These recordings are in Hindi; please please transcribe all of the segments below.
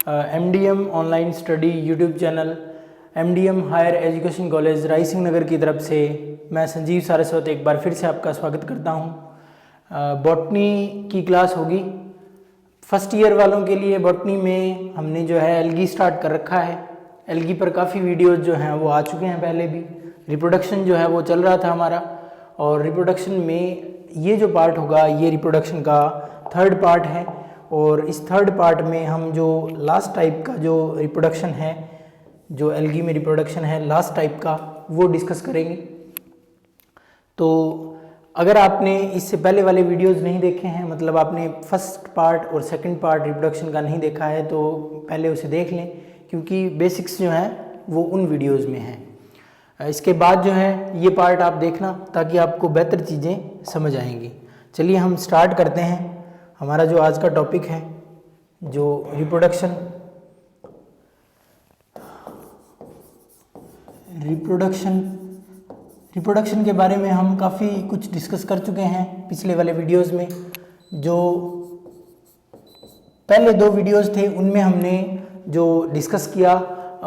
MDM online study YouTube channel MDM higher education college Raisingh Nagar की तरफ से मैं संजीव सारस्वत एक बार फिर से आपका स्वागत करता हूं। बॉटनी की क्लास होगी फर्स्ट ईयर वालों के लिए। बॉटनी में हमने जो है एल्गी स्टार्ट कर रखा है। एल्गी पर काफ़ी वीडियोस जो हैं वो आ चुके हैं पहले भी। रिप्रोडक्शन जो है वो चल रहा था हमारा, और रिप्रोडक्शन में ये जो पार्ट होगा ये रिप्रोडक्शन का थर्ड पार्ट है। और इस थर्ड पार्ट में हम जो लास्ट टाइप का जो रिप्रोडक्शन है, जो एल्गी में रिप्रोडक्शन है लास्ट टाइप का, वो डिस्कस करेंगे। तो अगर आपने इससे पहले वाले वीडियोस नहीं देखे हैं, मतलब आपने फर्स्ट पार्ट और सेकंड पार्ट रिप्रोडक्शन का नहीं देखा है, तो पहले उसे देख लें, क्योंकि बेसिक्स जो हैं वो उन वीडियोस में हैं। इसके बाद जो है ये पार्ट आप देखना ताकि आपको बेहतर चीज़ें समझ आएंगी। चलिए हम स्टार्ट करते हैं। हमारा जो आज का टॉपिक है जो रिप्रोडक्शन के बारे में हम काफ़ी कुछ डिस्कस कर चुके हैं पिछले वाले वीडियोस में। जो पहले दो वीडियोस थे उनमें हमने जो डिस्कस किया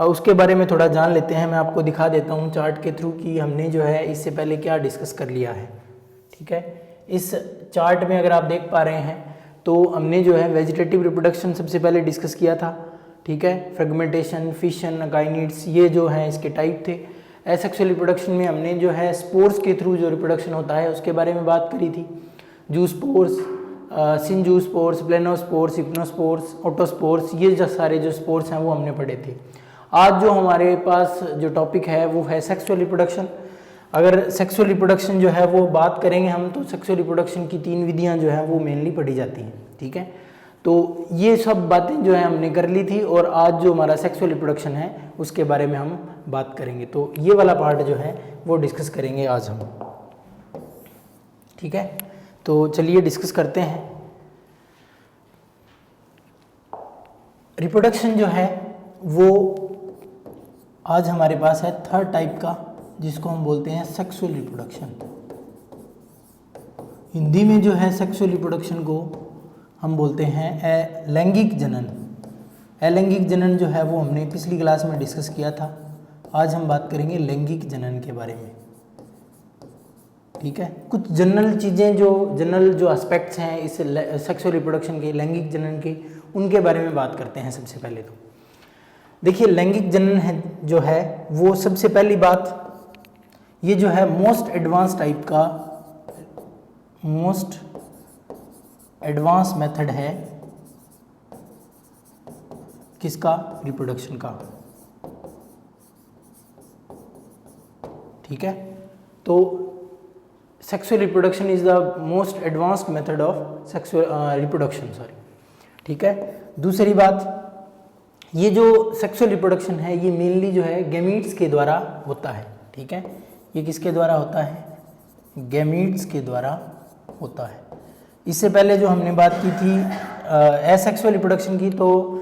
उसके बारे में थोड़ा जान लेते हैं। मैं आपको दिखा देता हूं चार्ट के थ्रू कि हमने जो है इससे पहले क्या डिस्कस कर लिया है। ठीक है, इस चार्ट में अगर आप देख पा रहे हैं तो हमने जो है वेजिटेटिव रिप्रोडक्शन सबसे पहले डिस्कस किया था। ठीक है, फ्रेगमेंटेशन, फिशन, गाइनिड्स, ये जो हैं इसके टाइप थे। एसेक्सुअल रिप्रोडक्शन में हमने जो है स्पोर्स के थ्रू जो रिप्रोडक्शन होता है उसके बारे में बात करी थी। जूस्पोर्स, सिंजूस्पोर्स, प्लेनोस्पोर्स, हिप्नोस्पोर्स, ऑटोस्पोर्स, ये जो सारे जो स्पोर्स हैं वो हमने पढ़े थे। आज जो हमारे पास जो टॉपिक है वो है सेक्सुअल रिप्रोडक्शन। अगर सेक्सुअल रिप्रोडक्शन जो है वो बात करेंगे हम, तो सेक्सुअल रिप्रोडक्शन की 3 विधियां जो हैं वो मेनली पढ़ी जाती हैं। ठीक है, तो ये सब बातें जो है हमने कर ली थी, और आज जो हमारा सेक्सुअल रिप्रोडक्शन है उसके बारे में हम बात करेंगे। तो ये वाला पार्ट जो है वो डिस्कस करेंगे आज हम। ठीक है, तो चलिए डिस्कस करते हैं। रिप्रोडक्शन जो है वो आज हमारे पास है थर्ड टाइप का, जिसको हम बोलते हैं सेक्सुअल रिप्रोडक्शन। हिंदी में जो है सेक्सुअल रिप्रोडक्शन को हम बोलते हैं लैंगिक जनन। अलैंगिक जनन जो है वो हमने पिछली क्लास में डिस्कस किया था। आज हम बात करेंगे लैंगिक जनन के बारे में। ठीक है, कुछ जनरल चीज़ें, जो जनरल जो एस्पेक्ट्स हैं इस सेक्सुअल रिप्रोडक्शन के, लैंगिक जनन के, उनके बारे में बात करते हैं। सबसे पहले तो देखिए लैंगिक जनन है जो है वो सबसे पहली बात, ये जो है मोस्ट एडवांस टाइप का, मोस्ट एडवांस मेथड है किसका, रिप्रोडक्शन का। ठीक है, तो sexual reproduction is the most advanced method of sexual reproduction, sorry. ठीक है, दूसरी बात, ये जो सेक्सुअल रिप्रोडक्शन है ये मेनली जो है गैमीट्स के द्वारा होता है। ठीक है, ये किसके द्वारा होता है, गैमीट्स के द्वारा होता है। इससे पहले जो हमने बात की थी एसेक्सुअल रिप्रोडक्शन की, तो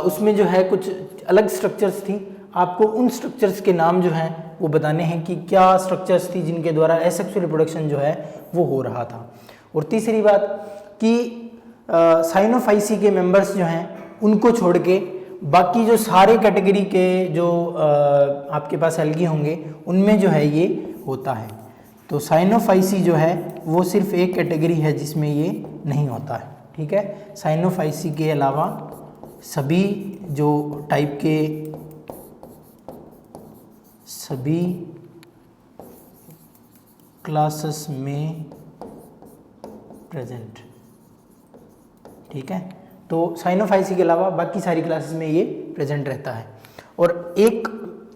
उसमें जो है कुछ अलग स्ट्रक्चर्स थी। आपको उन स्ट्रक्चर्स के नाम जो हैं वो बताने हैं कि क्या स्ट्रक्चर्स थी जिनके द्वारा एसेक्सुअल रिप्रोडक्शन जो है वो हो रहा था। और तीसरी बात कि साइनोफाइसी के मेंबर्स जो हैं उनको छोड़ के बाकी जो सारे कैटेगरी के जो आपके पास एल्गी होंगे उनमें जो है ये होता है। तो साइनोफाइसी जो है वो सिर्फ एक कैटेगरी है जिसमें ये नहीं होता है। ठीक है, साइनोफाइसी के अलावा सभी जो टाइप के, सभी क्लासेस में प्रेजेंट। ठीक है, तो साइनोफाइसी के अलावा बाकी सारी क्लासेस में ये प्रेजेंट रहता है। और एक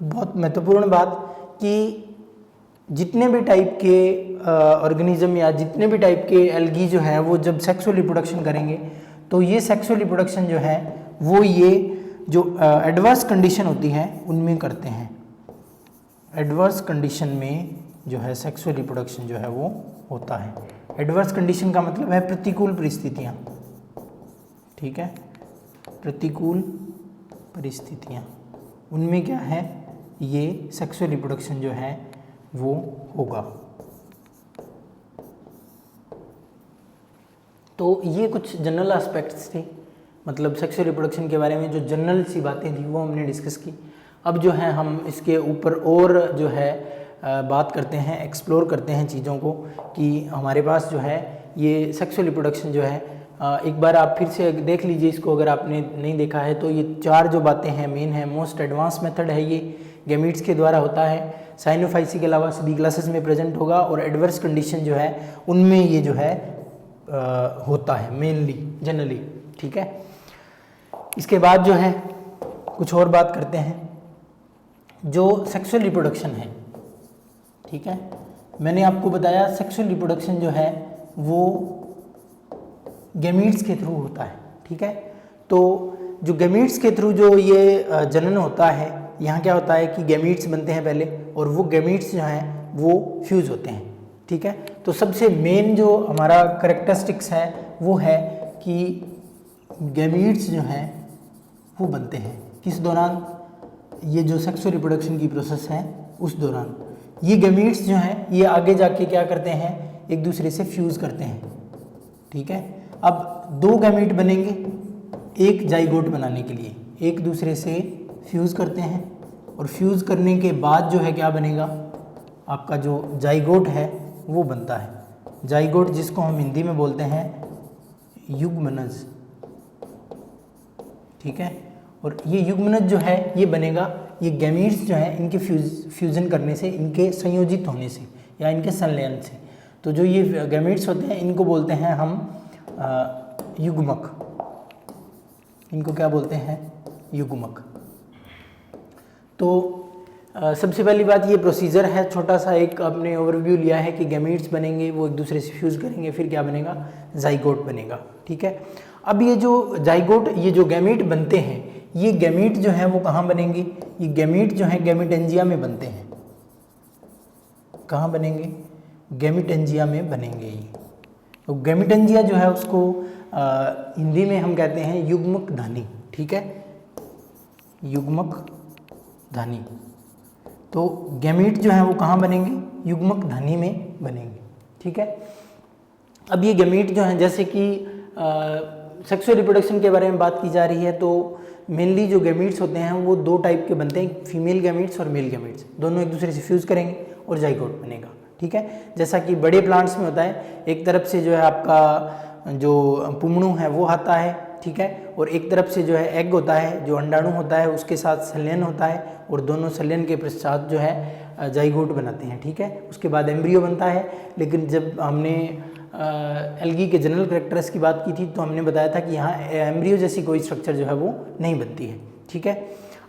बहुत महत्वपूर्ण बात कि जितने भी टाइप के ऑर्गेनिज्म या जितने भी टाइप के एल्गी जो है वो जब सेक्सुअल रिप्रोडक्शन करेंगे, तो ये सेक्सुअल रिप्रोडक्शन जो है वो ये जो एडवर्स कंडीशन होती है उनमें करते हैं। एडवर्स कंडीशन में जो है सेक्सुअल रिप्रोडक्शन जो है वो होता है। एडवर्स कंडीशन का मतलब है प्रतिकूल परिस्थितियाँ। ठीक है, प्रतिकूल परिस्थितियाँ, उनमें क्या है, ये सेक्सुअल रिप्रोडक्शन जो है वो होगा। तो ये कुछ जनरल एस्पेक्ट्स थे मतलब सेक्सुअल रिप्रोडक्शन के बारे में जो जनरल सी बातें थी वो हमने डिस्कस की। अब जो है हम इसके ऊपर और जो है बात करते हैं, एक्सप्लोर करते हैं चीज़ों को कि हमारे पास जो है ये सेक्सुअल रिप्रोडक्शन जो है एक बार आप फिर से देख लीजिए इसको, अगर आपने नहीं देखा है तो। ये 4 जो बातें हैं मेन है। मोस्ट एडवांस मेथड है ये, गैमीट्स के द्वारा होता है। साइनोफाइसी के अलावा सभी क्लासेस में प्रेजेंट होगा, और एडवर्स कंडीशन जो है उनमें ये जो है होता है मेनली, जनरली, ठीक है। इसके बाद जो है कुछ और बात करते हैं, जो सेक्सुअल रिप्रोडक्शन है, ठीक है। मैंने आपको बताया सेक्सुअल रिप्रोडक्शन जो है वो गैमीट्स के थ्रू होता है, ठीक है। तो जो गैमीट्स के थ्रू जो ये जनन होता है, यहाँ क्या होता है कि गैमीट्स बनते हैं पहले, और वो गैमीट्स जो हैं वो फ्यूज़ होते हैं, ठीक है। तो सबसे मेन जो हमारा करेक्टरिस्टिक्स है वो है कि गैमीट्स जो हैं वो बनते हैं किस दौरान, ये जो सेक्सुअल रिप्रोडक्शन की प्रोसेस है उस दौरान। ये गैमीट्स जो हैं ये आगे जाके क्या करते हैं, एक दूसरे से फ्यूज़ करते हैं, ठीक है। अब 2 गैमीट बनेंगे एक जाइगोट बनाने के लिए, एक दूसरे से फ्यूज़ करते हैं, और फ्यूज़ करने के बाद जो है क्या बनेगा, आपका जो जाइगोट है वो बनता है। जाइगोट जिसको हम हिंदी में बोलते हैं युग्मनज, ठीक है। और ये युग्मनज जो है ये बनेगा, ये गैमीट्स जो है इनके फ्यूज़न करने से, इनके संयोजित होने से या इनके संलयन से। तो जो ये गैमीट्स होते हैं इनको बोलते हैं हम युग्मक, इनको क्या बोलते हैं, युग्मक। तो सबसे पहली बात ये प्रोसीजर है, छोटा सा एक आपने ओवरव्यू लिया है कि गैमीट्स बनेंगे, वो एक दूसरे से फ्यूज़ करेंगे, फिर क्या बनेगा, जाइगोट बनेगा, ठीक है। अब ये जो जाइगोट, ये जो गैमीट बनते हैं, ये गैमीट जो है वो कहाँ बनेंगे, ये गैमीट जो है गैमीटेंजिया में बनते हैं। कहाँ बनेंगे, गैमीटेंजिया में बनेंगे ये। तो गैमीटेंजिया जो है उसको हिंदी में हम कहते हैं युग्मक धानी, ठीक है, युग्मक धानी। तो गैमीट जो है वो कहाँ बनेंगे, युग्मक धानी में बनेंगे, ठीक है। अब ये गैमीट जो हैं, जैसे कि सेक्सुअल रिप्रोडक्शन के बारे में बात की जा रही है, तो मेनली जो गैमीट्स होते हैं वो 2 टाइप के बनते हैं, फीमेल गैमीट्स और मेल गैमीट्स। दोनों एक दूसरे से फ्यूज़ करेंगे और जाइगोट बनेगा, ठीक है। जैसा कि बड़े प्लांट्स में होता है, एक तरफ से जो है आपका जो पुमणु है वो आता है, ठीक है, और एक तरफ से जो है एग होता है, जो अंडाणु होता है, उसके साथ संलयन होता है, और दोनों संलयन के पश्चात जो है जाइगोट बनाते हैं, ठीक है। उसके बाद एम्ब्रियो बनता है। लेकिन जब हमने एल्गी के जनरल कैरेक्टर्स की बात की थी तो हमने बताया था कि यहाँ एम्ब्रियो जैसी कोई स्ट्रक्चर जो है वो नहीं बनती है, ठीक है।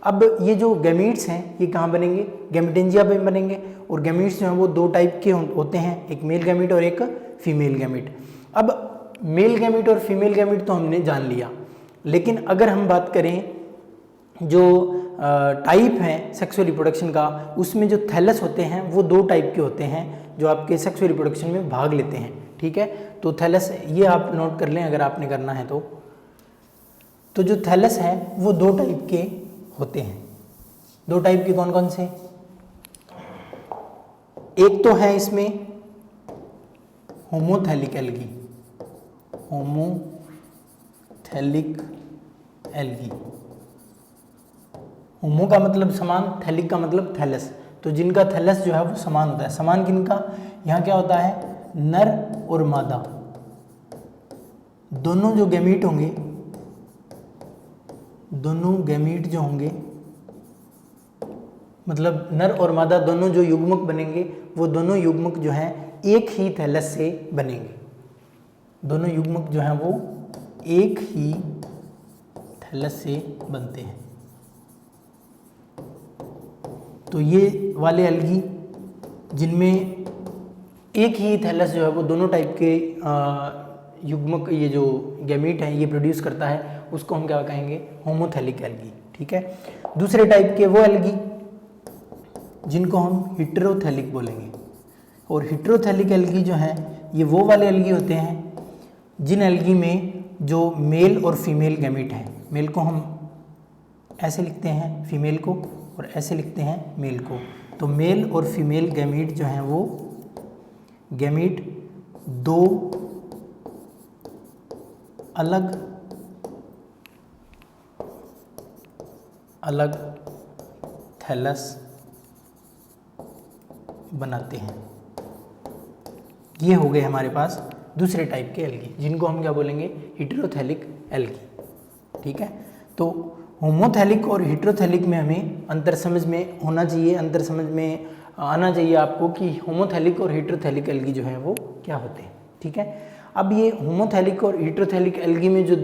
अब ये जो गैमीट्स हैं ये कहाँ बनेंगे, गैमीटेंजिया पे बनेंगे, और गैमीट्स जो हैं वो 2 टाइप के होते हैं, एक मेल गैमीट और एक फीमेल गैमीट। अब मेल गैमीट और फीमेल गैमीट तो हमने जान लिया, लेकिन अगर हम बात करें जो टाइप है सेक्सुअल रिप्रोडक्शन का, उसमें जो थैलस होते हैं वो 2 टाइप के होते हैं जो आपके सेक्सुअल रिप्रोडक्शन में भाग लेते हैं, ठीक है। तो थैलस, ये आप नोट कर लें अगर आपने करना है तो जो थैलस है वो 2 टाइप के होते हैं। 2 टाइप के कौन कौन से, एक तो है इसमें होमोथैलिक एल्गी, होमोथैलिक एल्गी। होमो का मतलब समान, थैलिक का मतलब थैलस, तो जिनका थैलस जो है वो समान होता है। समान किनका, यहाँ क्या होता है, नर और मादा दोनों जो गैमीट होंगे, दोनों गैमीट जो होंगे, मतलब नर और मादा दोनों जो युग्मक बनेंगे, वो दोनों युग्मक जो हैं एक ही थैलस से बनेंगे। दोनों युग्मक जो हैं वो एक ही थैलस से बनते हैं। तो ये वाले एल्गी जिनमें एक ही थैलस जो है वो दोनों टाइप के युग्मक, ये जो गैमीट है ये प्रोड्यूस करता है, उसको हम क्या कहेंगे, होमोथैलिक एल्गी, ठीक है। दूसरे टाइप के वो एल्गी जिनको हम हिट्रोथैलिक बोलेंगे, और हिट्रोथैलिक एल्गी जो हैं ये वो वाले एल्गी होते हैं जिन एल्गी में जो मेल और फीमेल गैमीट हैं। मेल को हम ऐसे लिखते हैं, फीमेल को, और ऐसे लिखते हैं मेल को। तो मेल और फीमेल गैमीट जो हैं वो गैमीट 2 अलग अलग थैलस बनाते हैं। ये हो गए हमारे पास दूसरे टाइप के एल्गी, जिनको हम क्या बोलेंगे, हेटेरोथैलिक एल्गी। ठीक है, तो होमोथैलिक और हेटेरोथैलिक में हमें अंतर समझ में होना चाहिए, अंतर समझ में आना चाहिए आपको कि होमोथैलिक और हेटेरोथैलिक एल्गी जो है वो क्या होते हैं। ठीक है, अब ये होमोथैलिक और हेटेरोथैलिक एल्गी में जो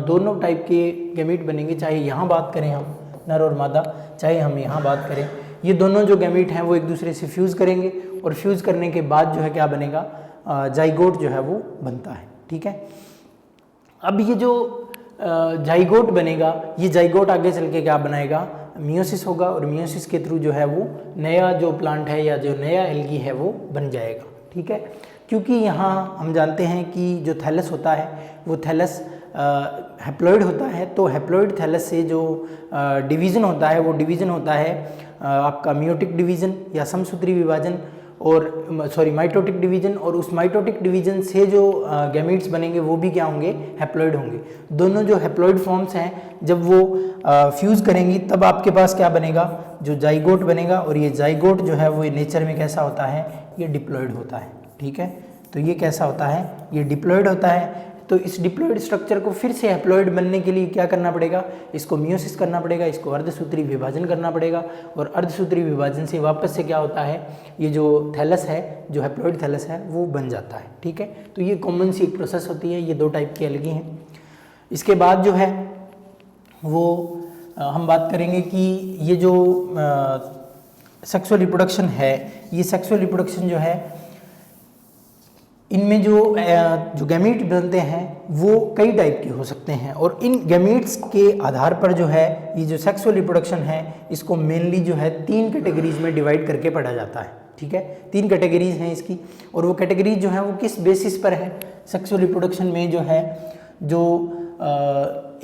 दोनों टाइप के गैमीट बनेंगे, चाहे यहाँ बात करें हम नर और मादा, चाहे हम यहाँ बात करें, ये दोनों जो गैमीट हैं वो एक दूसरे से फ्यूज़ करेंगे और फ्यूज़ करने के बाद जो है क्या बनेगा, जाइगोट जो है वो बनता है। ठीक है, अब ये जो जाइगोट बनेगा, ये जाइगोट आगे चल के क्या बनाएगा, मियोसिस होगा और मियोसिस के थ्रू जो है वो नया जो प्लांट है या जो नया एल्गी है वो बन जाएगा। ठीक है, क्योंकि यहाँ हम जानते हैं कि जो थैलस होता है वो थैलस हैप्लॉइड होता है, तो हैप्लॉइड थैलस से जो डिवीज़न होता है वो डिवीज़न होता है आपका मियोटिक डिवीज़न या समसूत्री विभाजन, और माइटोटिक डिवीजन, और उस माइटोटिक डिवीजन से जो गैमीट्स बनेंगे वो भी क्या होंगे, हैप्लॉइड होंगे। दोनों जो हैप्लॉइड फॉर्म्स हैं जब वो फ्यूज़ करेंगी तब आपके पास क्या बनेगा, जो जाइगोट बनेगा, और ये जाइगोट जो है वो ये नेचर में कैसा होता है, ये डिप्लॉइड होता है। ठीक है, तो ये कैसा होता है, ये डिप्लॉइड होता है। तो इस डिप्लॉइड स्ट्रक्चर को फिर से हैप्लॉइड बनने के लिए क्या करना पड़ेगा, इसको मियोसिस करना पड़ेगा, इसको अर्धसूत्री विभाजन करना पड़ेगा, और अर्धसूत्री विभाजन से वापस से क्या होता है, ये जो थैलस है, जो हैप्लॉइड थैलस है वो बन जाता है। ठीक है, तो ये कॉमन सी एक प्रोसेस होती है, ये दो टाइप की एल्गी हैं। इसके बाद जो है वो हम बात करेंगे कि ये जो सेक्सुअल रिप्रोडक्शन है, ये सेक्सुअल रिप्रोडक्शन जो है इनमें जो गैमीट बनते हैं वो कई टाइप के हो सकते हैं, और इन गैमीट्स के आधार पर जो है ये जो सेक्सुअल रिप्रोडक्शन है इसको मेनली जो है 3 कैटेगरीज में डिवाइड करके पढ़ा जाता है। ठीक है, 3 कैटेगरीज हैं इसकी, और वो कैटेगरीज जो है वो किस बेसिस पर है, सेक्सुअल रिप्रोडक्शन में जो है जो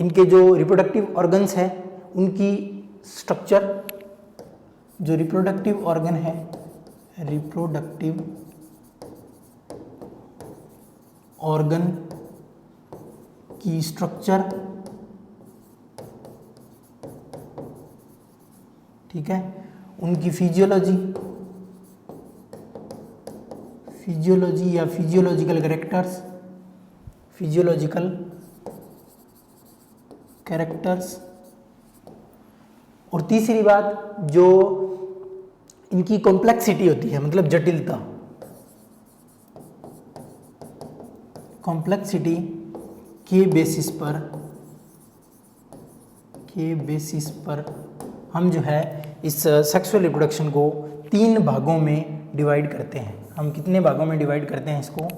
इनके जो रिप्रोडक्टिव ऑर्गन्स हैं उनकी स्ट्रक्चर, जो रिप्रोडक्टिव ऑर्गन है, रिप्रोडक्टिव ऑर्गन की स्ट्रक्चर, ठीक है, उनकी फिजियोलॉजी या फिजियोलॉजिकल कैरेक्टर्स, और तीसरी बात जो इनकी कॉम्प्लेक्सिटी होती है, मतलब जटिलता, कॉम्प्लेक्सिटी के बेसिस पर हम जो है इस सेक्सुअल रिप्रोडक्शन को 3 भागों में डिवाइड करते हैं। हम कितने भागों में डिवाइड करते हैं इसको,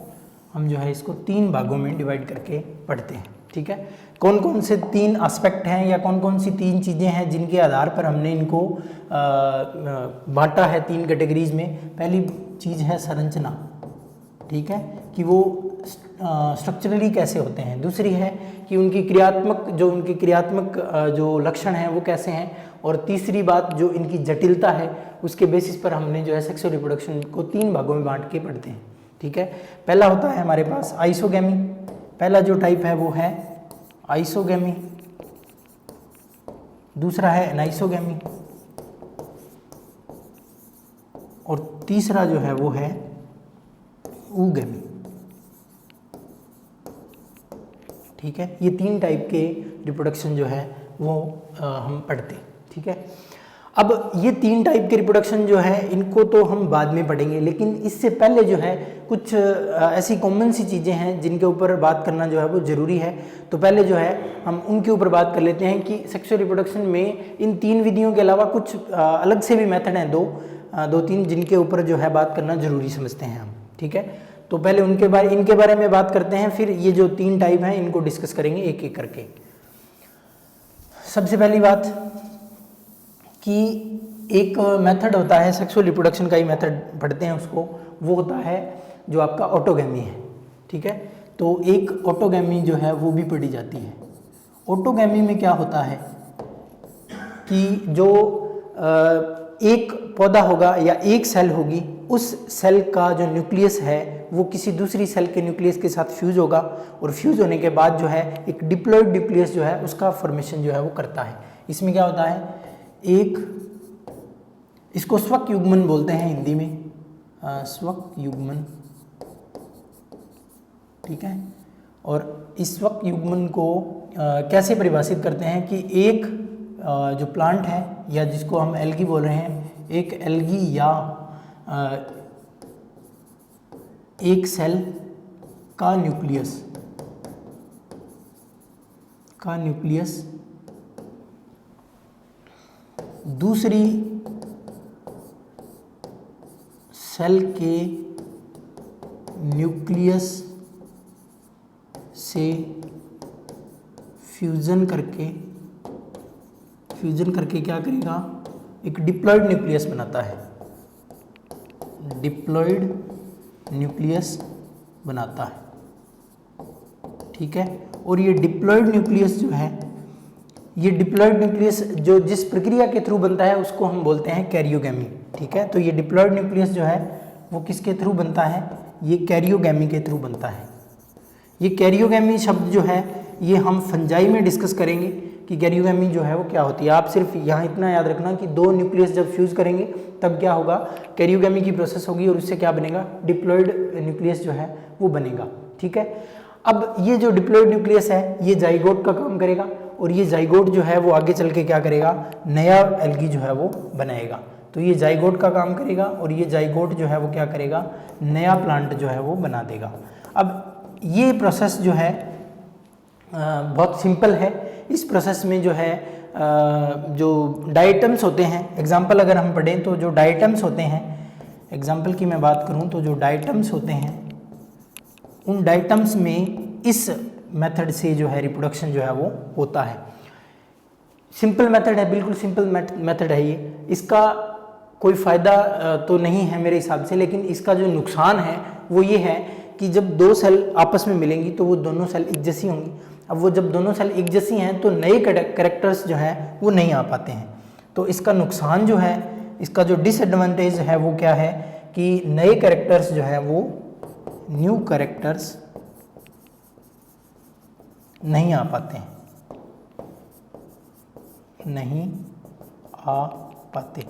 हम जो है इसको 3 भागों में डिवाइड करके पढ़ते हैं। ठीक है, कौन कौन से 3 एस्पेक्ट हैं या कौन कौन सी 3 चीज़ें हैं जिनके आधार पर हमने इनको बांटा है 3 कैटेगरीज में। पहली चीज़ है संरचना, ठीक है, कि वो स्ट्रक्चरली कैसे होते हैं। दूसरी है कि उनकी क्रियात्मक जो लक्षण हैं वो कैसे हैं, और तीसरी बात जो इनकी जटिलता है उसके बेसिस पर हमने जो है सेक्सुअल रिप्रोडक्शन को 3 भागों में बांट के पढ़ते हैं। ठीक है, पहला होता है हमारे पास आइसोगैमी, पहला जो टाइप है वो है आइसोगैमी, दूसरा है एनाइसोगैमी, और तीसरा जो है वो है ऊगैमी। ठीक है, ये 3 टाइप के रिप्रोडक्शन जो है वो हम पढ़ते हैं। ठीक है, अब ये 3 टाइप के रिप्रोडक्शन जो है इनको तो हम बाद में पढ़ेंगे, लेकिन इससे पहले जो है कुछ ऐसी कॉमन सी चीज़ें हैं जिनके ऊपर बात करना जो है वो ज़रूरी है। तो पहले जो है हम उनके ऊपर बात कर लेते हैं कि सेक्सुअल रिप्रोडक्शन में इन 3 विधियों के अलावा कुछ अलग से भी मेथड हैं, 2-3 जिनके ऊपर जो है बात करना ज़रूरी समझते हैं हम। ठीक है, तो पहले इनके बारे में बात करते हैं, फिर ये जो 3 टाइप हैं इनको डिस्कस करेंगे एक एक करके। सबसे पहली बात कि एक मेथड होता है सेक्सुअल रिप्रोडक्शन का ही मेथड पढ़ते हैं उसको, वो होता है जो आपका ऑटोगैमी है। ठीक है, तो एक ऑटोगैमी जो है वो भी पढ़ी जाती है। ऑटोगैमी में क्या होता है कि जो एक पौधा होगा या एक सेल होगी, उस सेल का जो न्यूक्लियस है वो किसी दूसरी सेल के न्यूक्लियस के साथ फ्यूज होगा, और फ्यूज होने के बाद जो है एक डिप्लॉइड न्यूक्लियस जो है उसका फॉर्मेशन जो है वो करता है। इसमें क्या होता है एक, इसको स्वक युग्मन बोलते हैं हिंदी में, स्वक युग्मन, ठीक है। और इस स्वक युग्मन को कैसे परिभाषित करते हैं कि एक जो प्लांट है या जिसको हम एल्गी बोल रहे हैं, एक एल्गी या एक सेल का न्यूक्लियस दूसरी सेल के न्यूक्लियस से फ्यूजन करके क्या करेगा, एक डिप्लॉयड न्यूक्लियस बनाता है, डिप्लॉयड न्यूक्लियस बनाता है, ठीक है। और ये डिप्लॉयड न्यूक्लियस जो है, ये डिप्लॉयड न्यूक्लियस जो जिस प्रक्रिया के थ्रू बनता है उसको हम बोलते हैं कैरियोगैमी, ठीक है। तो ये डिप्लॉयड न्यूक्लियस जो है वो किसके थ्रू बनता है, ये कैरियोगैमी के थ्रू बनता है। ये कैरियोगैमी शब्द जो है ये हम फंजाई में डिस्कस करेंगे कि कैरियोगैमी जो है वो क्या होती है। आप सिर्फ यहाँ इतना याद रखना कि दो न्यूक्लियस जब फ्यूज करेंगे तब क्या होगा, कैरियोगैमी की प्रोसेस होगी और उससे क्या बनेगा, डिप्लॉयड न्यूक्लियस जो है वो बनेगा, ठीक है। अब ये जो डिप्लॉयड न्यूक्लियस है ये जाइगोट का काम करेगा और ये जाइगोट जो है वो आगे चल के क्या करेगा, नया एल्गी जो है वो बनाएगा। तो ये जाइगोट का काम करेगा और ये जाइगोट जो है वो क्या करेगा, नया प्लांट जो है वो बना देगा। अब ये प्रोसेस जो है बहुत सिंपल है। इस प्रोसेस में जो है जो डायटम्स होते हैं, एग्जाम्पल अगर हम पढ़ें तो जो डायटम्स होते हैं, एग्जाम्पल की मैं बात करूं तो जो डायटम्स होते हैं उन डायटम्स में इस मेथड से जो है रिप्रोडक्शन जो है वो होता है। सिंपल मेथड है, बिल्कुल सिंपल मेथड है ये। इसका कोई फ़ायदा तो नहीं है मेरे हिसाब से, लेकिन इसका जो नुकसान है वो ये है कि जब दो सेल आपस में मिलेंगी तो वो दोनों सेल एक जैसी होंगी। अब वो जब दोनों सेल एक जैसी हैं तो नए कैरेक्टर्स जो हैं वो नहीं आ पाते हैं। तो इसका नुकसान जो है, इसका जो डिसएडवांटेज है वो क्या है कि नए कैरेक्टर्स जो है वो, न्यू कैरेक्टर्स नहीं आ पाते हैं, नहीं आ पाते।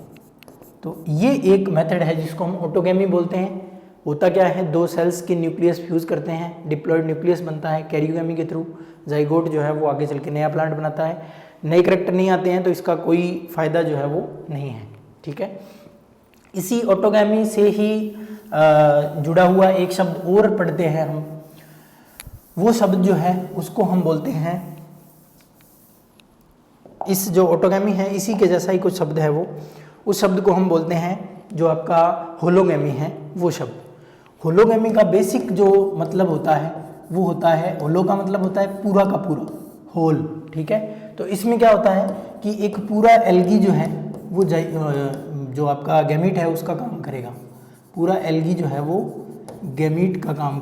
तो ये एक मेथड है जिसको हम ऑटोगैमी बोलते हैं। होता क्या है, दो सेल्स के न्यूक्लियस फ्यूज करते हैं, डिप्लॉयड न्यूक्लियस बनता है कैरियोगैमी के थ्रू। जाइगोट जो है वो आगे चल के नया प्लांट बनाता है। नए कैरेक्टर नहीं आते हैं तो इसका कोई फ़ायदा जो है वो नहीं है, ठीक है। इसी ऑटोगैमी से ही जुड़ा हुआ एक शब्द और पढ़ते हैं हम, वो शब्द जो है उसको हम बोलते हैं, इस जो ऑटोगैमी है इसी के जैसा ही कुछ शब्द है वो, उस शब्द को हम बोलते हैं जो आपका होलोगैमी है वो शब्द। होलोगैमी का बेसिक जो मतलब होता है वो होता है, होलो का मतलब होता है पूरा का पूरा, होल, ठीक है। तो इसमें क्या होता है कि एक पूरा एल्गी जो है वो जो आपका गैमीट है उसका काम करेगा, पूरा एल्गी जो है वो गैमीट का काम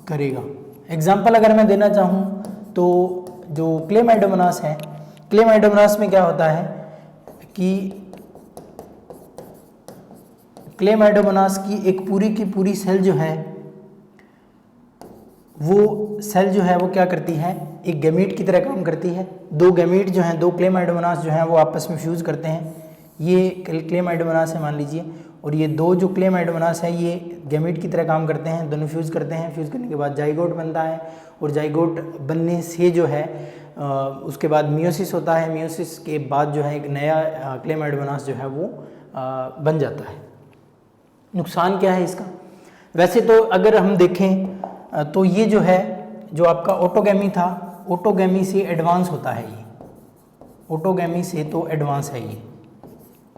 करेगा। एग्जाम्पल अगर मैं देना चाहूँ तो जो क्लेमाइडोमोनास है, क्लेमाइडोमोनास में क्या होता है कि क्लेमाइडोमोनास की एक पूरी की पूरी सेल जो है वो सेल जो है वो क्या करती है, एक गैमीट की तरह काम करती है। दो गैमीट जो हैं, दो क्लेमाइडोमोनास जो हैं वो आपस में फ्यूज़ करते हैं। ये क्लेमाइडोमोनास है मान लीजिए, और ये दो जो क्लेमाइडोमोनास है ये गैमीट की तरह काम करते हैं, दोनों फ्यूज़ करते हैं। फ्यूज़ करने के बाद जाइगोट बनता है और जाइगोट बनने से जो है उसके बाद मियोसिस होता है। मियोसिस के बाद जो है एक नया क्लेमाइडोमोनास जो है वो बन जाता है। नुकसान क्या है इसका? वैसे तो अगर हम देखें तो ये जो है, जो आपका ऑटोगैमी था, ऑटोगैमी से एडवांस होता है ये, ऑटोगैमी से तो एडवांस है ये,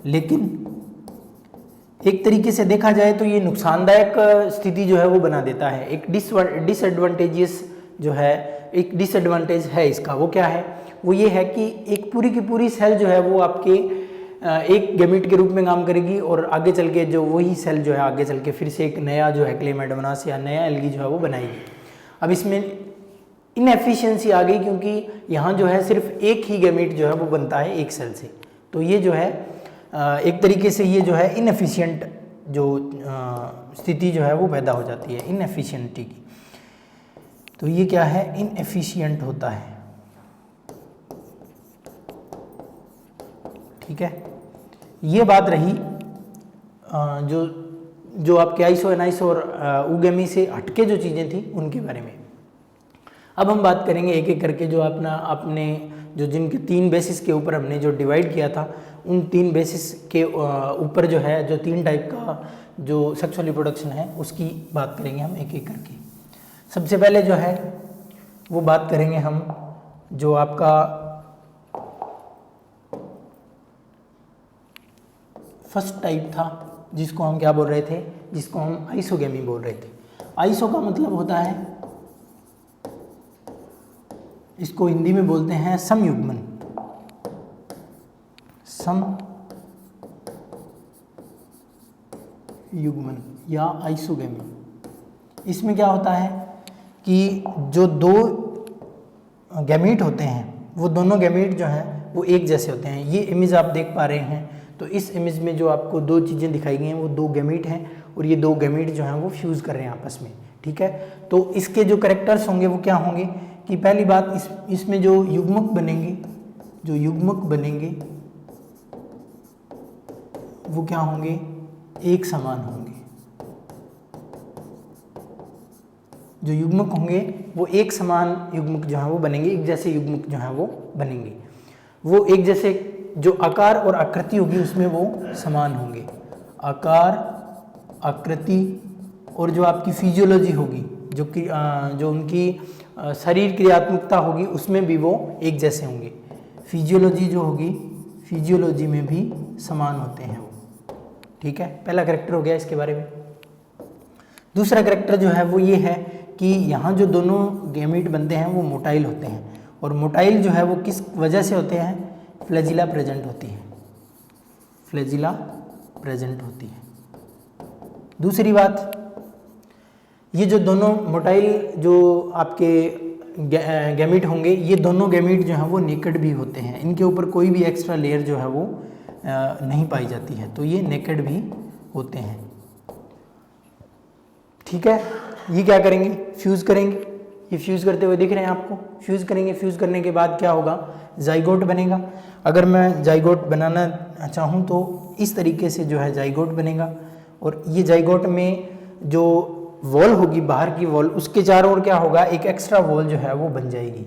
लेकिन एक तरीके से देखा जाए तो ये नुकसानदायक स्थिति जो है वो बना देता है। एक डिसएडवांटेजेस जो है, एक डिसएडवांटेज है इसका, वो क्या है? वो ये है कि एक पूरी की पूरी सेल जो है वो आपके एक गैमीट के रूप में काम करेगी और आगे चल के जो वही सेल जो है आगे चल के फिर से एक नया जो है क्लेमाइडोमोनास या नया एल्गी जो है वो बनाएगी। अब इसमें इनएफिशिएंसी आ गई क्योंकि यहाँ जो है सिर्फ एक ही गैमीट जो है वो बनता है एक सेल से, तो ये जो है एक तरीके से ये जो है इनएफिशिएंट जो स्थिति जो है वो पैदा हो जाती है, इनएफिशिएंटी की। तो ये क्या है? इनएफिशिएंट होता है, ठीक है, ये बात रही जो आपके आइसो एनाइसो और ऊगेमी से हटके जो चीज़ें थी उनके बारे में। अब हम बात करेंगे एक एक करके जो आपने जो जिनके 3 बेसिस के ऊपर हमने जो डिवाइड किया था, उन 3 बेसिस के ऊपर जो है जो 3 टाइप का जो सेक्सुअल रिप्रोडक्शन है उसकी बात करेंगे हम एक एक करके। सबसे पहले जो है वो बात करेंगे हम जो आपका फर्स्ट टाइप था जिसको हम क्या बोल रहे थे, जिसको हम आइसोगेमी बोल रहे थे। आइसो का मतलब होता है, इसको हिंदी में बोलते हैं समयुग्मन, समयुग्मन या आइसोगेमी। इसमें क्या होता है कि जो 2 गैमीट होते हैं वो दोनों गैमीट जो हैं वो एक जैसे होते हैं। ये इमेज आप देख पा रहे हैं, तो इस इमेज में जो आपको 2 चीज़ें दिखाई गई हैं वो 2 गैमीट हैं और ये 2 गैमीट जो हैं वो फ्यूज़ कर रहे हैं आपस में, ठीक है। तो इसके जो कैरेक्टर्स होंगे वो क्या होंगे कि पहली बात इसमें जो युग्मक बनेंगे वो क्या होंगे, एक समान होंगे। जो युग्मक होंगे वो एक समान युग्मक जो है वो बनेंगे, एक जैसे युग्मक जो है वो बनेंगे। वो एक जैसे जो आकार और आकृति होगी उसमें वो समान होंगे, आकार, आकृति और जो आपकी फिजियोलॉजी होगी, जो उनकी शरीर क्रियात्मकता होगी उसमें भी वो एक जैसे होंगे। फिजियोलॉजी जो होगी, फिजियोलॉजी में भी समान होते हैं वो, ठीक है। पहला कैरेक्टर हो गया इसके बारे में। दूसरा कैरेक्टर जो है वो ये है कि यहाँ जो दोनों गैमीट बनते हैं वो मोटाइल होते हैं, और मोटाइल जो है वो किस वजह से होते हैं, फ्लैजिला प्रेजेंट होती है, फ्लैजिला प्रेजेंट होती है। दूसरी बात, ये जो दोनों मोटाइल जो आपके गैमीट होंगे, ये दोनों गैमीट जो हैं वो नेकेड भी होते हैं, इनके ऊपर कोई भी एक्स्ट्रा लेयर जो है वो नहीं पाई जाती है, तो ये नेकेड भी होते हैं, ठीक है। ये क्या करेंगे, फ्यूज़ करेंगे। ये फ्यूज़ करते हुए दिख रहे हैं आपको, फ्यूज़ करेंगे। फ्यूज़ करने के बाद क्या होगा, जाइगोट बनेगा। अगर मैं जाइगोट बनाना चाहूँ तो इस तरीके से जो है जाइगोट बनेगा, और ये जाइगोट में जो वॉल होगी, बाहर की वॉल, उसके चारों ओर क्या होगा, एक एक्स्ट्रा वॉल जो है वो बन जाएगी।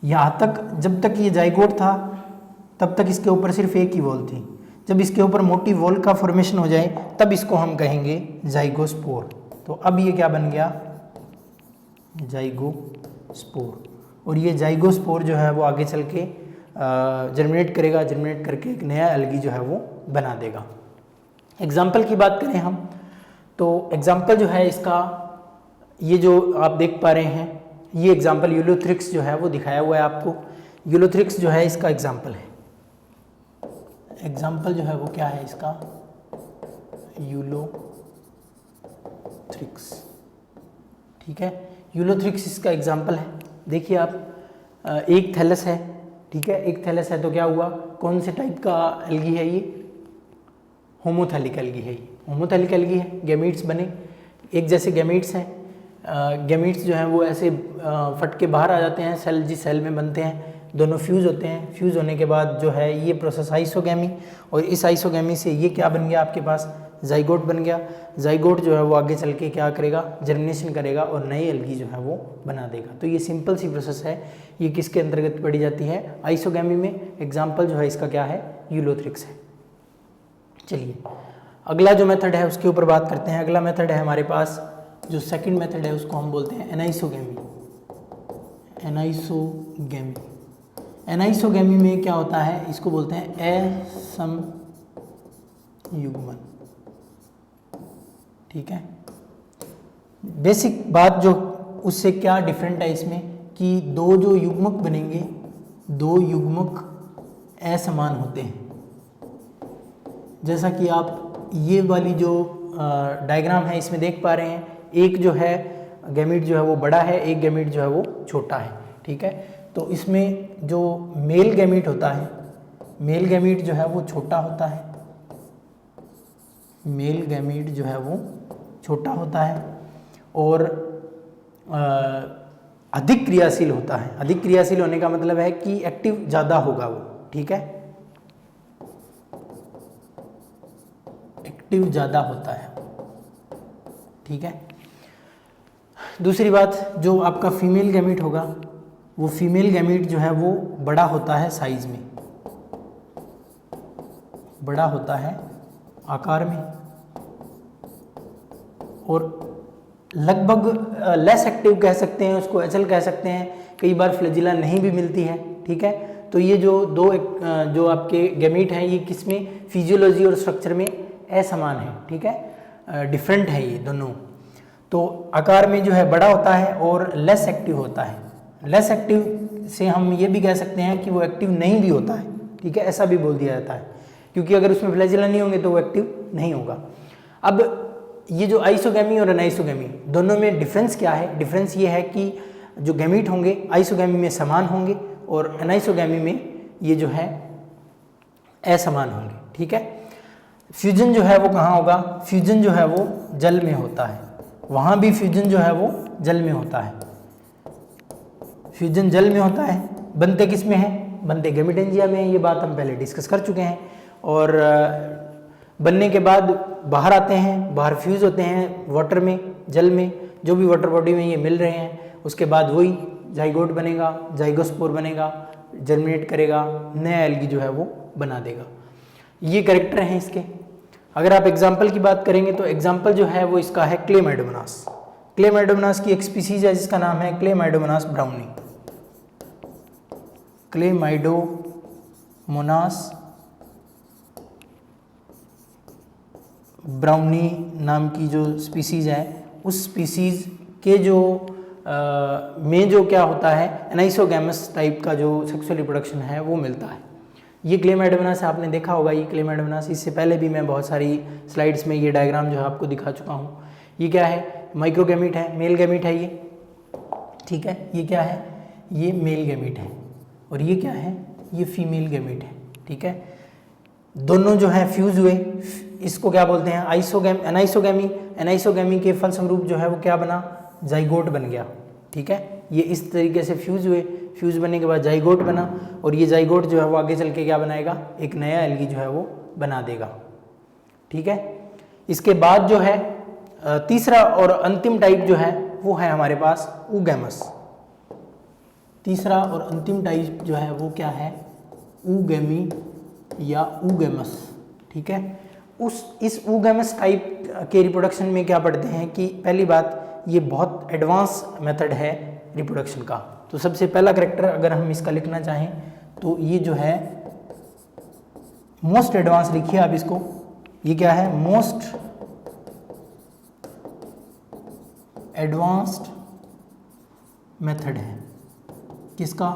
यहाँ तक जब तक ये जाइगोट था तब तक इसके ऊपर सिर्फ एक ही वॉल थी। जब इसके ऊपर मोटी वॉल का फॉर्मेशन हो जाए तब इसको हम कहेंगे जाइगोस्पोर। तो अब ये क्या बन गया, जाइगोस्पोर। और ये जाइगोस्पोर जो है वो आगे चल के जर्मिनेट करेगा, जर्मिनेट करके एक नया एल्गी जो है वो बना देगा। एग्जाम्पल की बात करें हम तो एग्जाम्पल जो है इसका, ये जो आप देख पा रहे हैं, ये एग्जाम्पल यूलोथ्रिक्स जो है वो दिखाया हुआ है आपको। यूलोथ्रिक्स जो है इसका एग्जाम्पल है। एग्जाम्पल जो है वो क्या है इसका, यूलोथ्रिक्स, ठीक है। यूलोथ्रिक्स इसका एग्जाम्पल है। देखिए आप, एक थैलस है, ठीक है। एक थैलस है तो क्या हुआ, कौन से टाइप का एल्गी है ये, होमोथैलिक एल्गी है। ये होमोथैलिक एल्गी है, गैमीट्स बने, एक जैसे गैमीट्स हैं। गैमीट्स जो हैं वो ऐसे फट के बाहर आ जाते हैं, सेल जिस सेल में बनते हैं दोनों फ्यूज़ होते हैं। फ्यूज़ होने के बाद जो है ये प्रोसेस आइसोगैमी, और इस आइसोगैमी से ये क्या बन गया आपके पास, जाइगोट बन गया। जाइगोट जो है वो आगे चल के क्या करेगा, जर्मिनेशन करेगा और नई एल्गी जो है वो बना देगा। तो ये सिंपल सी प्रोसेस है। ये किसके अंतर्गत पड़ी जाती है, आइसोगैमी में। एग्जाम्पल जो है इसका क्या है, यूलोथ्रिक्स है। चलिए अगला जो मेथड है उसके ऊपर बात करते हैं। अगला मेथड है हमारे पास, जो सेकंड मेथड है उसको हम बोलते हैं एनाइसोगैमी। एनाइसोगैमी, एनाइसोगैमी में क्या होता है, इसको बोलते हैं असमयुग्मन, ठीक है। बेसिक बात जो उससे क्या डिफरेंट है इसमें कि दो जो युग्मक बनेंगे, दो युग्मक असमान होते हैं। जैसा कि आप ये वाली जो डायग्राम है इसमें देख पा रहे हैं, एक जो है गैमीट जो है वो बड़ा है, एक गैमीट जो है वो छोटा है, ठीक है। तो इसमें जो मेल गैमीट होता है, मेल गैमीट जो है वो छोटा होता है, मेल गैमीट जो है वो छोटा होता है और अधिक क्रियाशील होता है। अधिक क्रियाशील होने का मतलब है कि एक्टिव ज़्यादा होगा वो, ठीक है। एक्टिव ज़्यादा होता है, ठीक है। दूसरी बात, जो आपका फीमेल गैमीट होगा वो फीमेल गैमीट जो है वो बड़ा होता है साइज में, बड़ा होता है आकार में, और लगभग लेस एक्टिव कह सकते हैं उसको, एचएल कह सकते हैं। कई बार फ्लैजिला नहीं भी मिलती है, ठीक है। तो ये जो जो आपके गैमीट हैं ये किसमें, फिजियोलॉजी और स्ट्रक्चर में असमान है, ठीक है, डिफरेंट है ये दोनों। तो आकार में जो है बड़ा होता है और लेस एक्टिव होता है। लेस एक्टिव से हम ये भी कह सकते हैं कि वो एक्टिव नहीं भी होता है, ठीक है, ऐसा भी बोल दिया जाता है, क्योंकि अगर उसमें फ्लैजिला नहीं होंगे तो वो एक्टिव नहीं होगा। अब ये जो आइसोगैमी और अनाइसोगैमी दोनों में डिफरेंस क्या है? डिफरेंस ये है कि जो गैमीट होंगे आइसोगैमी में समान होंगे और अनाइसोगैमी में ये जो है असमान होंगे, ठीक है। फ्यूजन जो है वो कहाँ होगा? फ्यूजन जो है वो जल में होता है, वहाँ भी फ्यूजन जो है वो जल में होता है। फ्यूजन जल में होता है, बनते किस में है? बनते गैमीटेंजिया में है, ये बात हम पहले डिस्कस कर चुके हैं। और बनने के बाद बाहर आते हैं, बाहर फ्यूज़ होते हैं वाटर में, जल में, जो भी वाटर बॉडी में ये मिल रहे हैं। उसके बाद वही जाइगोट बनेगा, जाइगोस्पोर बनेगा, जर्मिनेट करेगा, नया एल्गी जो है वो बना देगा। ये कैरेक्टर हैं इसके। अगर आप एग्जाम्पल की बात करेंगे तो एग्जाम्पल जो है वो इसका है क्लेमाइडोमोनास। क्लेमाइडोमोनास की एक स्पीसीज है जिसका नाम है क्लेमाइडोमोनास ब्राउनी। क्लेमाइडोमोनास ब्राउनी नाम की जो स्पीसीज है, उस स्पीसीज के जो में जो क्या होता है, एनाइसोगैमस टाइप का जो सेक्सुअल रिप्रोडक्शन है वो मिलता है। ये क्लेमाइडोमोनास आपने देखा होगा, ये क्लेमाइडोमोनास, इससे पहले भी मैं बहुत सारी स्लाइड्स में ये डायग्राम जो है आपको दिखा चुका हूँ। ये क्या है? माइक्रोगैमीट है, मेल गैमीट है ये, ठीक है। ये क्या है? ये मेल गैमीट है। और ये क्या है? ये फीमेल गैमीट है, ठीक है। दोनों जो है फ्यूज हुए, इसको क्या बोलते हैं? एनाइसोगैमी। एनाइसोगैमी के फलस्वरूप जो है वो क्या बना? जाइगोट बन गया, ठीक है। ये इस तरीके से फ्यूज हुए, फ्यूज बनने के बाद जाइगोट बना, और ये जाइगोट जो है वो आगे चल के क्या बनाएगा? एक नया एल्गी जो है वो बना देगा, ठीक है। इसके बाद जो है तीसरा और अंतिम टाइप जो है वो है हमारे पास ऊगैमस। तीसरा और अंतिम टाइप जो है वो क्या है? ऊगैमी या ऊगैमस, ठीक है। इस ऊगैमस टाइप के रिप्रोडक्शन में क्या पढ़ते हैं कि पहली बात, ये बहुत एडवांस मेथड है रिप्रोडक्शन का। तो सबसे पहला करैक्टर अगर हम इसका लिखना चाहें तो ये जो है मोस्ट एडवांस लिखिए आप इसको। ये क्या है? मोस्ट एडवांस्ड मेथड है किसका?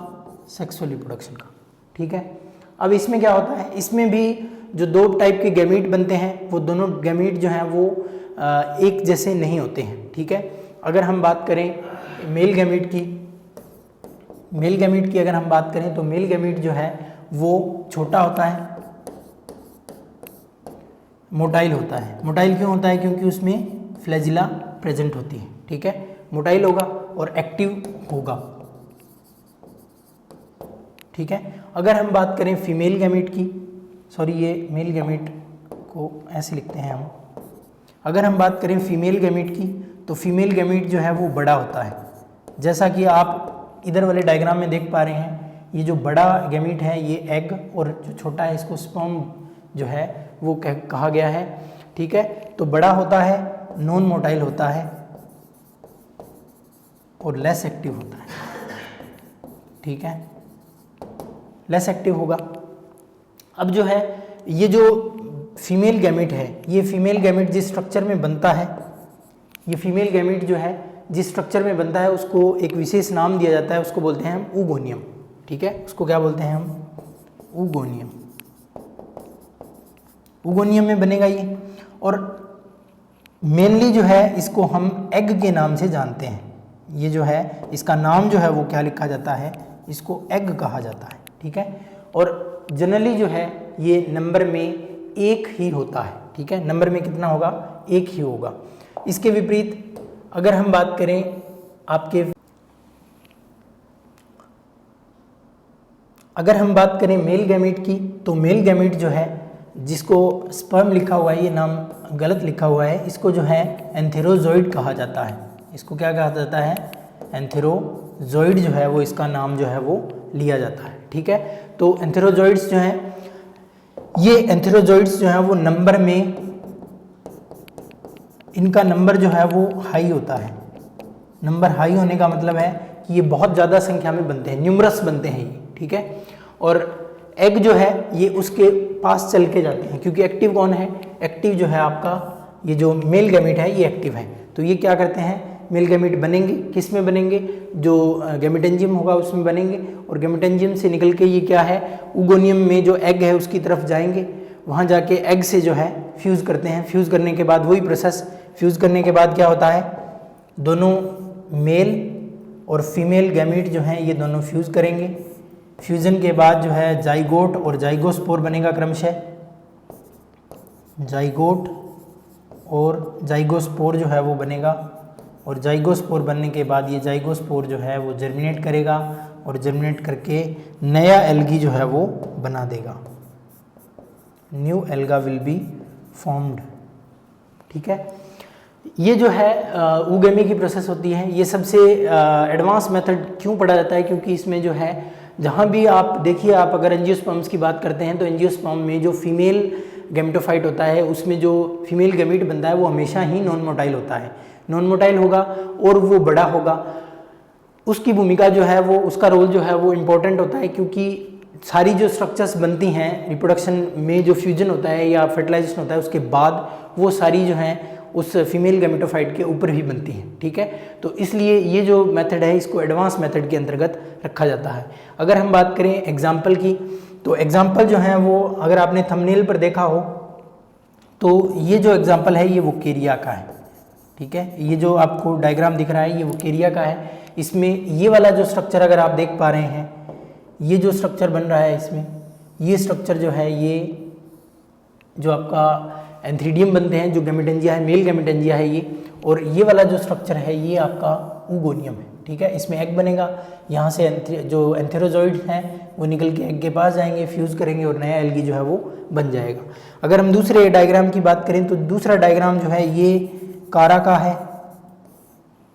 सेक्सुअल रिप्रोडक्शन का, ठीक है। अब इसमें क्या होता है? इसमें भी जो दो टाइप के गैमीट बनते हैं वो दोनों गैमीट जो हैं वो एक जैसे नहीं होते हैं, ठीक है। अगर हम बात करें मेल गैमीट की अगर हम बात करें तो मेल गैमीट जो है वो छोटा होता है, मोटाइल होता है। मोटाइल क्यों होता है? क्योंकि उसमें फ्लैजिला प्रेजेंट होती है, ठीक है। मोटाइल होगा और एक्टिव होगा, ठीक है। अगर हम बात करें फीमेल गैमीट की, सॉरी ये मेल गैमीट को ऐसे लिखते हैं हम। अगर हम बात करें फीमेल गैमीट की तो फीमेल गैमीट जो है वो बड़ा होता है, जैसा कि आप इधर वाले डायग्राम में देख पा रहे हैं। ये जो बड़ा गैमीट है ये एग, और जो छोटा है इसको स्पर्म जो है वो कहा गया है, ठीक है। तो बड़ा होता है, नॉन मोटाइल होता है और लेस एक्टिव होता है, ठीक है, लेस एक्टिव होगा। अब जो है ये जो फीमेल गैमीट है, ये फीमेल गैमीट जिस स्ट्रक्चर में बनता है, ये फीमेल गैमीट जो है जिस स्ट्रक्चर में बनता है उसको एक विशेष नाम दिया जाता है, उसको बोलते हैं हम ऊगोनियम, ठीक है। उसको क्या बोलते हैं हम? ऊगोनियम। ऊगोनियम में बनेगा ये। और मेनली जो है इसको हम एग के नाम से जानते हैं। ये जो है इसका नाम जो है वो क्या लिखा जाता है? इसको एग कहा जाता है, ठीक है। और जनरली जो है ये नंबर में एक ही होता है, ठीक है। नंबर में कितना होगा? एक ही होगा। इसके विपरीत अगर हम बात करें मेल गैमीट की, तो मेल गैमीट जो है जिसको स्पर्म लिखा हुआ है, ये नाम गलत लिखा हुआ है, इसको जो है एंथेरोजोइड कहा जाता है। इसको क्या कहा जाता है? एंथेरोजोइड जो है वो इसका नाम जो है वो लिया जाता है। ठीक है, तो एंथेरोजोइड्स जो हैं, ये एंथेरोजोइड्स जो हैं वो नंबर में, इनका नंबर जो है वो हाई होता है। नंबर हाई होने का मतलब है कि ये बहुत ज़्यादा संख्या में बनते हैं, न्यूमरस बनते हैं ये। ठीक है, और एग जो है ये उसके पास चल के जाते हैं, क्योंकि एक्टिव कौन है? एक्टिव जो है आपका ये जो मेल गैमीट है ये एक्टिव है। तो ये क्या करते हैं? मेल गैमीट बनेंगे, किस में बनेंगे? जो गैमेटेंजियम होगा उसमें बनेंगे, और गैमेटेंजियम से निकल के ये क्या है? ओगोनियम में जो एग है उसकी तरफ जाएंगे, वहाँ जाके एग से जो है फ्यूज़ करते हैं। फ्यूज़ करने के बाद वही प्रोसेस, फ्यूज़ करने के बाद क्या होता है? दोनों मेल और फीमेल गैमीट जो हैं ये दोनों फ्यूज़ करेंगे। फ्यूज़न के बाद जो है जाइगोट और जाइगोस्पोर बनेगा क्रमशः। जाइगोट और जाइगोस्पोर जो है वो बनेगा, और जाइगोस्पोर बनने के बाद ये जाइगोस्पोर जो है वो जर्मिनेट करेगा, और जर्मिनेट करके नया एल्गी जो है वो बना देगा। New alga will be formed. ठीक है, ये जो है ऊगेमी की प्रोसेस होती है। ये सबसे एडवांस मेथड क्यों पढ़ा जाता है? क्योंकि इसमें जो है जहाँ भी आप देखिए, आप अगर एंजियोस्पर्म्स की बात करते हैं तो एंजियोस्पर्म में जो फीमेल गैमेटोफाइट होता है उसमें जो फीमेल गैमीट बनता है वो हमेशा ही नॉन मोटाइल होता है। नॉन मोटाइल होगा और वो बड़ा होगा, उसकी भूमिका जो है वो, उसका रोल जो है वो इम्पोर्टेंट होता है, क्योंकि सारी जो स्ट्रक्चर्स बनती हैं रिप्रोडक्शन में, जो फ्यूजन होता है या फर्टिलाइजेशन होता है उसके बाद, वो सारी जो हैं उस फीमेल गैमेटोफाइट के ऊपर ही बनती हैं। ठीक है, तो इसलिए ये जो मेथड है इसको एडवांस मेथड के अंतर्गत रखा जाता है। अगर हम बात करें एग्जाम्पल की, तो एग्जाम्पल जो हैं वो अगर आपने थंबनेल पर देखा हो तो ये जो एग्जाम्पल है ये वोकेरिया का है। ठीक है, ये जो आपको डायग्राम दिख रहा है ये वोकेरिया का है। इसमें ये वाला जो स्ट्रक्चर अगर आप देख पा रहे हैं, ये जो स्ट्रक्चर बन रहा है इसमें, ये स्ट्रक्चर जो है ये जो आपका एंथ्रीडियम बनते हैं, जो गैमेटेंजिया है, मेल गैमेटेंजिया है ये, और ये वाला जो स्ट्रक्चर है ये आपका ओगोनियम है। ठीक है, इसमें एग बनेगा, यहाँ से जो एंथेरोजोइड हैं वो निकल के एग के पास जाएंगे, फ्यूज़ करेंगे और नया एल्गी जो है वो बन जाएगा। अगर हम दूसरे डायग्राम की बात करें तो दूसरा डायग्राम जो है ये कारा का है।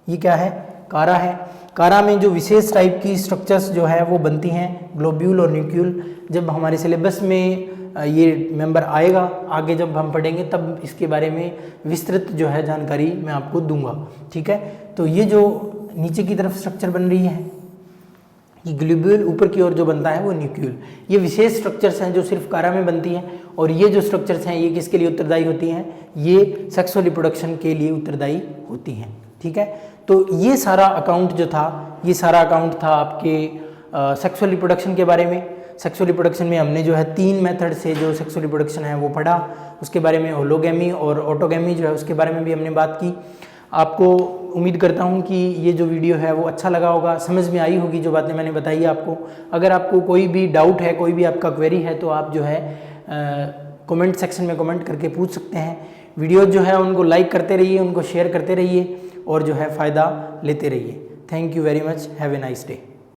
ये क्या है? कारा है। कारा में जो विशेष टाइप की स्ट्रक्चर्स जो है वो बनती हैं, ग्लोब्यूल और न्यूक्यूल। जब हमारे सिलेबस में ये मेंबर आएगा, आगे जब हम पढ़ेंगे तब इसके बारे में विस्तृत जो है जानकारी मैं आपको दूंगा। ठीक है, तो ये जो नीचे की तरफ स्ट्रक्चर बन रही है ये ग्लोब्यूल, ऊपर की ओर जो बनता है वो न्यूक्यूल। ये विशेष स्ट्रक्चर्स हैं जो सिर्फ कारा में बनती हैं, और ये जो स्ट्रक्चर्स हैं ये किसके लिए उत्तरदायी होती हैं? ये सेक्सुअल रिप्रोडक्शन के लिए उत्तरदायी होती हैं। ठीक है, तो ये सारा अकाउंट जो था, ये सारा अकाउंट था आपके सेक्सुअल रिप्रोडक्शन के बारे में। सेक्सुअल रिप्रोडक्शन में हमने जो है 3 मेथड से जो सेक्सुअल रिप्रोडक्शन है वो पढ़ा, उसके बारे में होलोगैमी और ऑटोगैमी जो है उसके बारे में भी हमने बात की। आपको उम्मीद करता हूँ कि ये जो वीडियो है वो अच्छा लगा होगा, समझ में आई होगी जो बातें मैंने बताई आपको। अगर आपको कोई भी डाउट है, कोई भी आपका क्वेरी है तो आप जो है कमेंट सेक्शन में कमेंट करके पूछ सकते हैं। वीडियो जो है उनको लाइक करते रहिए, उनको शेयर करते रहिए और जो है फ़ायदा लेते रहिए। Thank you very much, have a nice day.